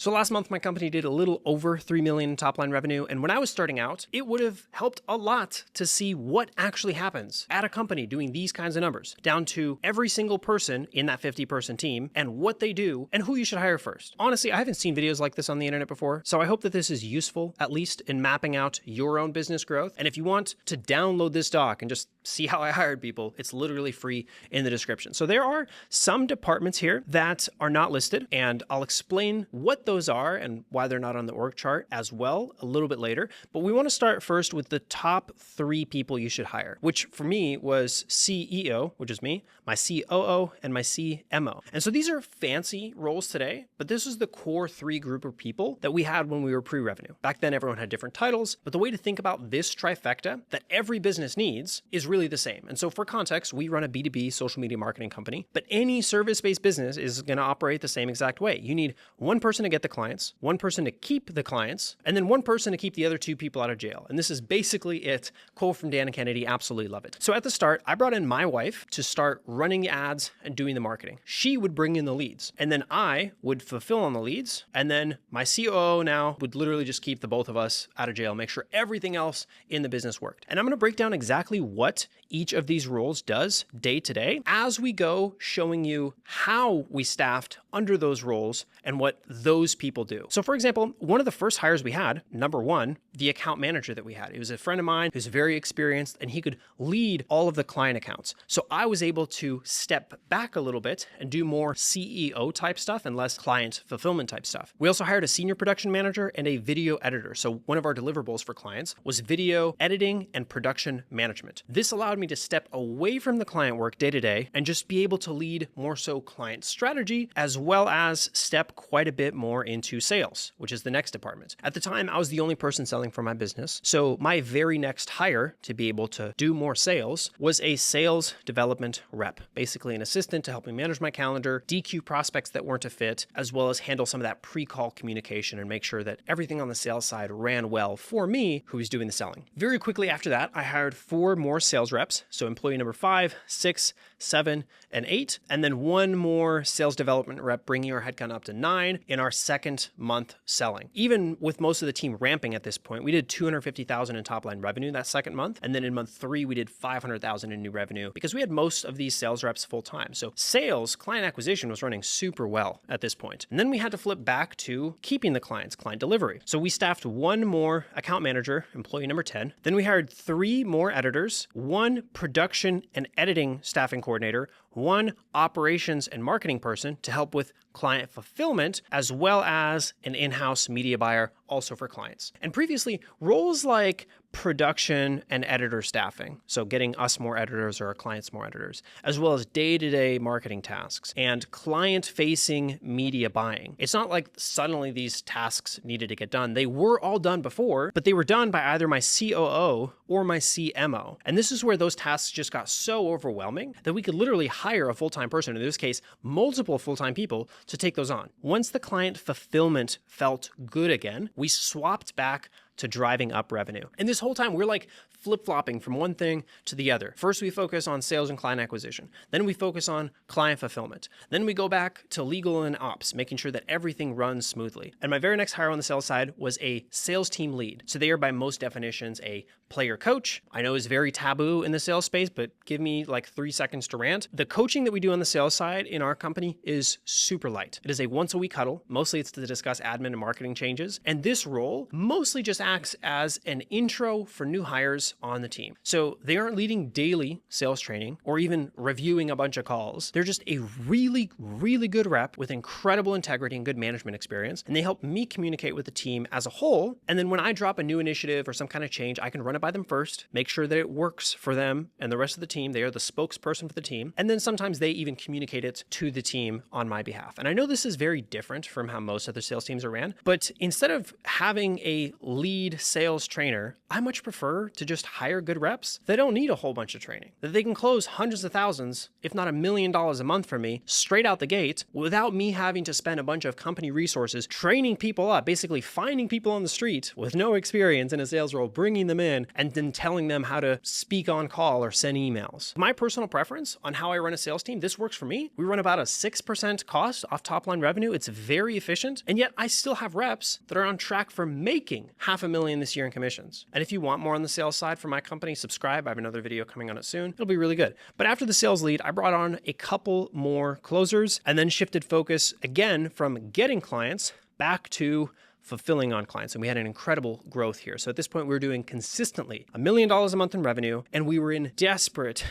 So last month, my company did a little over 3 million in top line revenue. And when I was starting out, it would have helped a lot to see what actually happens at a company doing these kinds of numbers, down to every single person in that 50-person team and what they do and who you should hire first. Honestly, I haven't seen videos like this on the internet before, so I hope that this is useful, at least in mapping out your own business growth. And if you want to download this doc and just see how I hired people, it's literally free in the description. So there are some departments here that are not listed, and I'll explain what those are and why they're not on the org chart as well a little bit later. But we want to start first with the top 3 people you should hire, which for me was CEO, which is me, my COO, and my CMO. And so these are fancy roles today, but this is the core 3 group of people that we had when we were pre-revenue. Back then, everyone had different titles, but the way to think about this trifecta that every business needs is really the same. And so for context, we run a B2B social media marketing company, but any service-based business is going to operate the same exact way. You need one person to get the clients, one person to keep the clients, and then one person to keep the other 2 people out of jail. And this is basically it. Quote from Dan and Kennedy, absolutely love it. So at the start, I brought in my wife to start running the ads and doing the marketing. She would bring in the leads, and then I would fulfill on the leads, and then my COO now would literally just keep the both of us out of jail, make sure everything else in the business worked. And I'm going to break down exactly what each of these roles does day to day as we go, showing you how we staffed under those roles and what those people do. So for example, one of the first hires we had, number 1, the account manager that we had. He was a friend of mine who's very experienced, and he could lead all of the client accounts. So I was able to step back a little bit and do more CEO type stuff and less client fulfillment type stuff. We also hired a senior production manager and a video editor. So one of our deliverables for clients was video editing and production management. This allowed me to step away from the client work day to day and just be able to lead more so client strategy, as well as step quite a bit more into sales, which is the next department. At the time, I was the only person selling for my business. So my very next hire to be able to do more sales was a sales development rep, basically an assistant to help me manage my calendar, DQ prospects that weren't a fit, as well as handle some of that pre-call communication and make sure that everything on the sales side ran well for me, who was doing the selling. Very quickly after that, I hired 4 more sales reps. So employee number 5, 6, 7, and 8, and then 1 more sales development rep, bringing our headcount up to 9 in our second month selling. Even with most of the team ramping at this point, we did $250,000 in top line revenue that second month. And then in month 3, we did $500,000 in new revenue because we had most of these sales reps full time. So sales, client acquisition was running super well at this point. And then we had to flip back to keeping the clients, client delivery. So we staffed 1 more account manager, employee number 10. Then we hired 3 more editors, 1 production and editing staffing coordinator, 1 operations and marketing person to help with client fulfillment, as well as an in-house media buyer also for clients. And previously, roles like production and editor staffing, so getting us more editors or our clients more editors, as well as day-to-day marketing tasks and client-facing media buying. It's not like suddenly these tasks needed to get done. They were all done before, but they were done by either my COO or my CMO. And this is where those tasks just got so overwhelming that we could literally hire a full-time person, in this case, multiple full-time people, to take those on. Once the client fulfillment felt good again, we swapped back to driving up revenue. And this whole time, we're like flip-flopping from one thing to the other. First, we focus on sales and client acquisition. Then we focus on client fulfillment. Then we go back to legal and ops, making sure that everything runs smoothly. And my very next hire on the sales side was a sales team lead. So they are by most definitions a player coach. I know is very taboo in the sales space, but give me like 3 seconds to rant. The coaching that we do on the sales side in our company is super light. It is a once-a-week huddle. Mostly it's to discuss admin and marketing changes. And this role mostly just acts as an intro for new hires on the team. So they aren't leading daily sales training or even reviewing a bunch of calls. They're just a really, really good rep with incredible integrity and good management experience. And they help me communicate with the team as a whole. And then when I drop a new initiative or some kind of change, I can run it by them first, make sure that it works for them and the rest of the team. They are the spokesperson for the team. And then sometimes they even communicate it to the team on my behalf. And I know this is very different from how most other sales teams are ran, but instead of having a lead lead sales trainer, I much prefer to just hire good reps that don't need a whole bunch of training, that they can close hundreds of thousands, if not $1 million a month for me, straight out the gate without me having to spend a bunch of company resources training people up, basically finding people on the street with no experience in a sales role, bringing them in, and then telling them how to speak on call or send emails. My personal preference on how I run a sales team, this works for me. We run about a 6% cost off top line revenue. It's very efficient. And yet I still have reps that are on track for making $500,000 this year in commissions. And if you want more on the sales side for my company, subscribe. I have another video coming on it soon. It'll be really good. But after the sales lead, I brought on a couple more closers and then shifted focus again from getting clients back to fulfilling on clients. And we had an incredible growth here. So at this point, we were doing consistently $1 million a month in revenue, and we were in desperate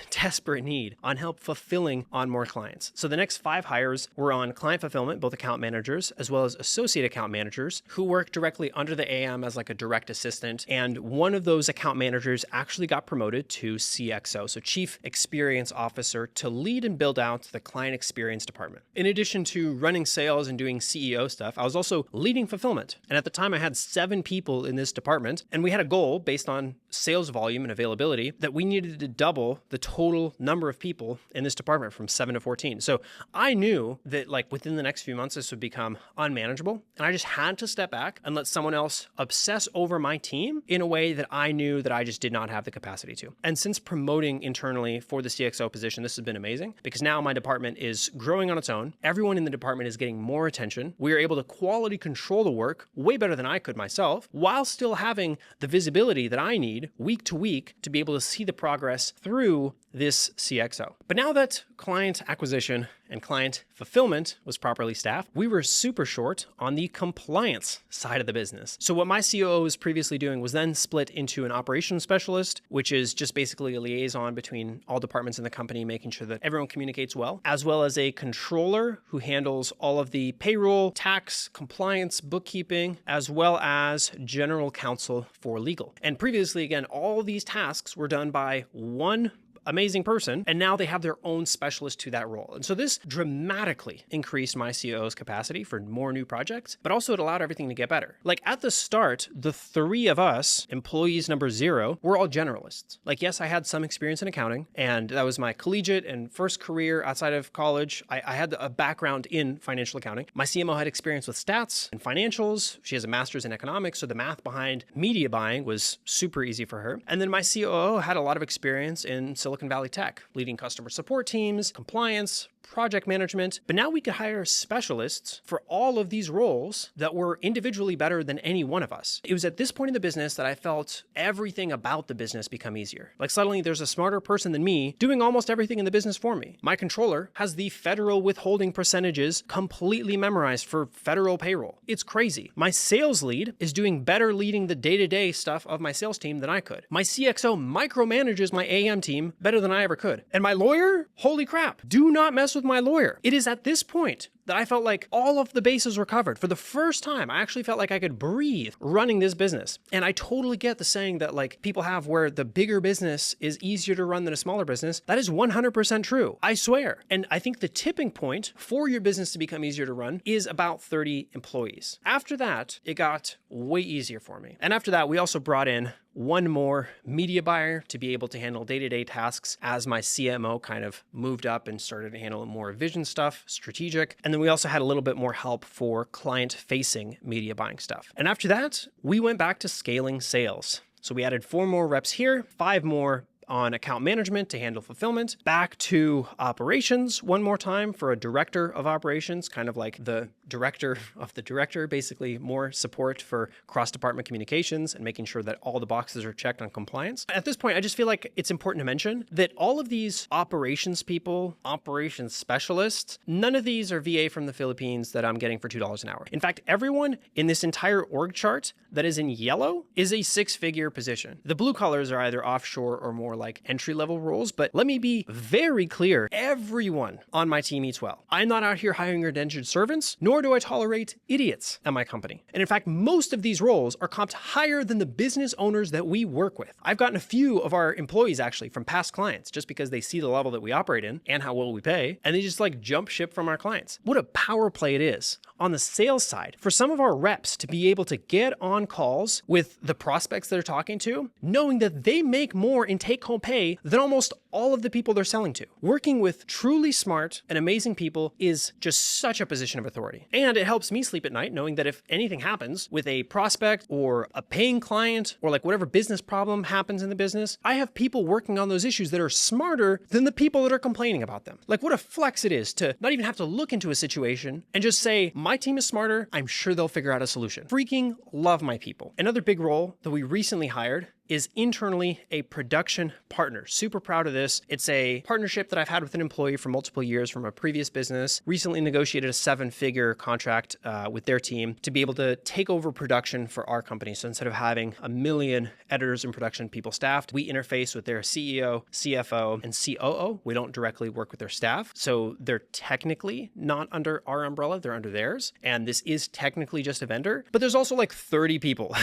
need on help fulfilling on more clients. So the next 5 hires were on client fulfillment, both account managers as well as associate account managers who work directly under the AM as like a direct assistant. And one of those account managers actually got promoted to CXO, so Chief Experience Officer, to lead and build out the client experience department. In addition to running sales and doing CEO stuff, I was also leading fulfillment. And at the time, I had 7 people in this department, and we had a goal based on sales volume and availability that we needed to double the total number of people in this department from 7 to 14. So I knew that like within the next few months, this would become unmanageable. And I just had to step back and let someone else obsess over my team in a way that I knew that I just did not have the capacity to. And since promoting internally for the CXO position, this has been amazing because now my department is growing on its own. Everyone in the department is getting more attention. We are able to quality control the work way better than I could myself, while still having the visibility that I need week to week to be able to see the progress through this CXO. But now that client acquisition and client fulfillment was properly staffed, we were super short on the compliance side of the business. So what my COO was previously doing was then split into an operations specialist, which is just basically a liaison between all departments in the company, making sure that everyone communicates well, as well as a controller who handles all of the payroll, tax, compliance, bookkeeping, as well as general counsel for legal. And previously, again, all these tasks were done by one amazing person, and now they have their own specialist to that role. And so this dramatically increased my COO's capacity for more new projects, but also it allowed everything to get better. Like at the start, the 3 of us, employees number 0, were all generalists. Like, yes, I had some experience in accounting, and that was my collegiate and first career outside of college. I had a background in financial accounting. My CMO had experience with stats and financials. She has a master's in economics, so the math behind media buying was super easy for her. And then my COO had a lot of experience in Silicon Valley tech, leading customer support teams, compliance, project management. But now we could hire specialists for all of these roles that were individually better than any one of us. It was at this point in the business that I felt everything about the business become easier. Like suddenly there's a smarter person than me doing almost everything in the business for me. My controller has the federal withholding percentages completely memorized for federal payroll. It's crazy. My sales lead is doing better leading the day-to-day stuff of my sales team than I could. My CXO micromanages my AM team better than I ever could. And my lawyer, holy crap, do not mess with my lawyer. It is at this point that I felt like all of the bases were covered. For the first time, I actually felt like I could breathe running this business. And I totally get the saying that like people have where the bigger business is easier to run than a smaller business. That is 100% true. I swear. And I think the tipping point for your business to become easier to run is about 30 employees. After that, it got way easier for me. And after that, we also brought in one more media buyer to be able to handle day-to-day tasks as my CMO kind of moved up and started to handle more vision stuff, strategic. And then we also had a little bit more help for client-facing media buying stuff. And after that, we went back to scaling sales. So we added 4 more reps here, 5 more on account management to handle fulfillment, back to operations one more time for a director of operations, kind of like the director of the director, basically more support for cross-department communications and making sure that all the boxes are checked on compliance. At this point, I just feel like it's important to mention that all of these operations people, operations specialists, none of these are VA from the Philippines that I'm getting for $2 an hour. In fact, everyone in this entire org chart that is in yellow is a 6-figure position. The blue colors are either offshore or more like entry-level roles, but let me be very clear, everyone on my team eats well. I'm not out here hiring indentured servants, nor nor do I tolerate idiots at my company. And in fact, most of these roles are comped higher than the business owners that we work with. I've gotten a few of our employees actually from past clients just because they see the level that we operate in and how well we pay, and they just like jump ship from our clients. What a power play it is on the sales side for some of our reps to be able to get on calls with the prospects they're talking to, knowing that they make more in take-home pay than almost all of the people they're selling to. Working with truly smart and amazing people is just such a position of authority. And it helps me sleep at night knowing that if anything happens with a prospect or a paying client or like whatever business problem happens in the business, I have people working on those issues that are smarter than the people that are complaining about them. Like what a flex it is to not even have to look into a situation and just say, my team is smarter, I'm sure they'll figure out a solution. Freaking love my people. Another big role that we recently hired is internally a production partner. Super proud of this. It's a partnership that I've had with an employee for multiple years from a previous business. Recently negotiated a 7-figure contract with their team to be able to take over production for our company. So instead of having 1 million editors and production people staffed, we interface with their CEO, CFO, and COO. We don't directly work with their staff. So they're technically not under our umbrella, they're under theirs. And this is technically just a vendor, but there's also like 30 people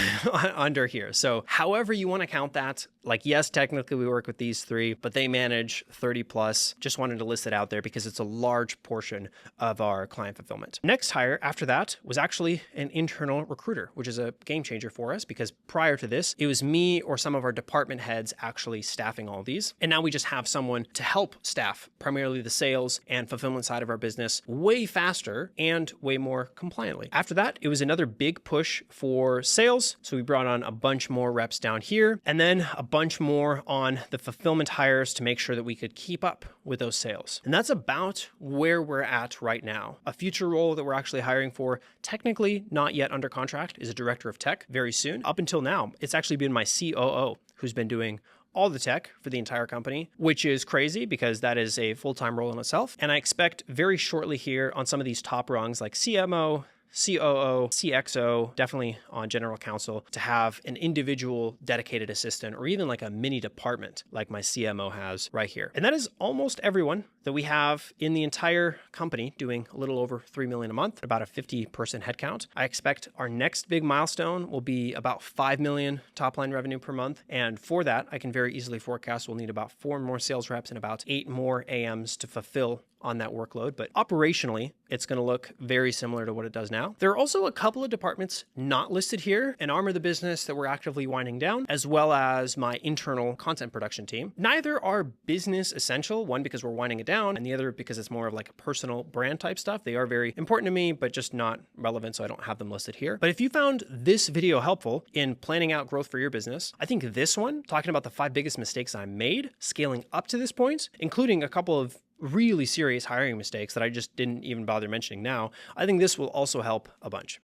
under here. So however you want to count that, like, yes, technically we work with these 3, but they manage 30 plus. Just wanted to list it out there because it's a large portion of our client fulfillment. Next hire after that was actually an internal recruiter, which is a game changer for us because prior to this, it was me or some of our department heads actually staffing all these. And now we just have someone to help staff primarily the sales and fulfillment side of our business way faster and way more compliantly. After that, it was another big push for sales. So we brought on a bunch more reps down here, and then a bunch more on the fulfillment hires to make sure that we could keep up with those sales. And that's about where we're at right now. A future role that we're actually hiring for, technically not yet under contract, is a director of tech very soon. Up until now, it's actually been my COO who's been doing all the tech for the entire company, which is crazy because that is a full-time role in itself. And I expect very shortly here on some of these top rungs like CMO, COO, CXO, definitely on general counsel, to have an individual dedicated assistant or even like a mini department like my CMO has right here. And that is almost everyone that we have in the entire company doing a little over 3 million a month, about a 50-person headcount. I expect our next big milestone will be about 5 million top line revenue per month. And for that, I can very easily forecast we'll need about 4 more sales reps and about 8 more AMs to fulfill on that workload. But operationally, it's going to look very similar to what it does now. There are also a couple of departments not listed here, an arm of the business that we're actively winding down, as well as my internal content production team. Neither are business essential, one because we're winding it down, and the other because it's more of like a personal brand type stuff. They are very important to me, but just not relevant, so I don't have them listed here. But if you found this video helpful in planning out growth for your business, I think this one, talking about the 5 biggest mistakes I made scaling up to this point, including a couple of really serious hiring mistakes that I just didn't even bother mentioning now, I think this will also help a bunch.